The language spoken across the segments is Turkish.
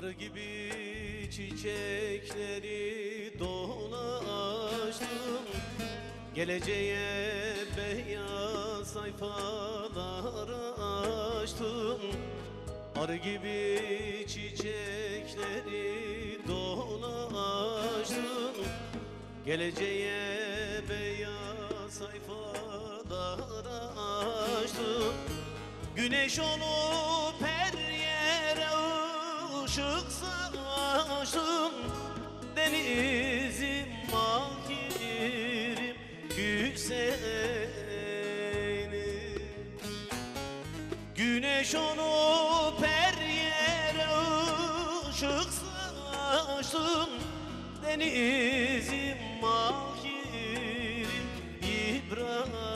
Arı gibi çiçekleri dolaştım, geleceğe beyaz sayfaları açtım. Arı gibi çiçekleri dolaştım, geleceğe beyaz sayfaları açtım. Güneş olup her yere ışık saçtım, denizim mahirim güzelim. Güneş olup her yere ışık saçtım, denizim mahirim İbrahim.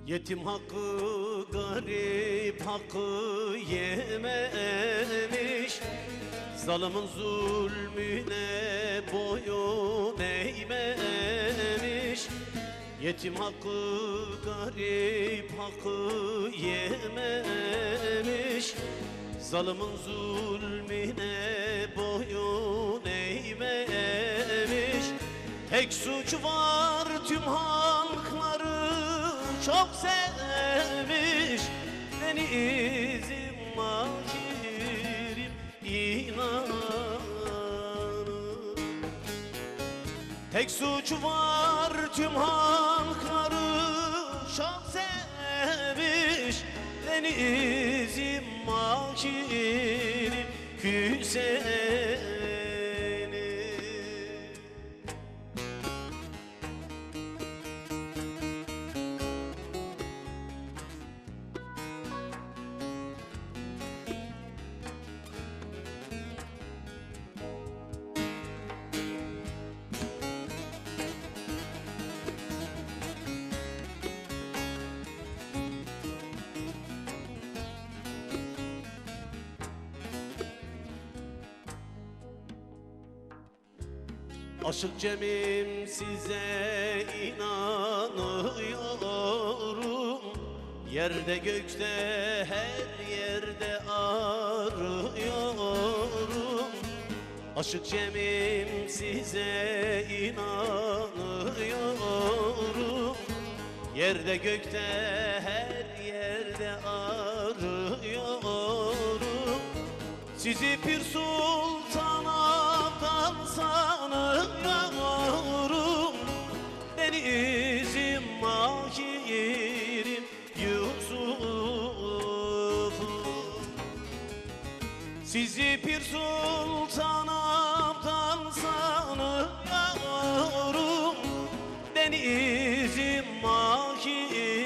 Yetim hakkı, garip hakkı yememiş, zalimin zulmüne boyun eğmemiş. Yetim hakkı, garip hakkı yememiş, zalimin zulmüne boyun eğmemiş. Tek suç var tüm halkları çok sevmiş, denizim mahirim inanır. Tek suç var tüm halkları çok sevmiş, denizim mahirim güzelim. Aşık Cem'im size inanıyorum, yerde gökte her yerde arıyorum. Aşık Cem'im size inanıyorum, yerde gökte her yerde arıyorum. Sizi Pir Sultan Abdal sanıyorum, denizim mahirim Yusuf'um. Sizi Pir Sultan Abdal sanıyorum, denizim mahirim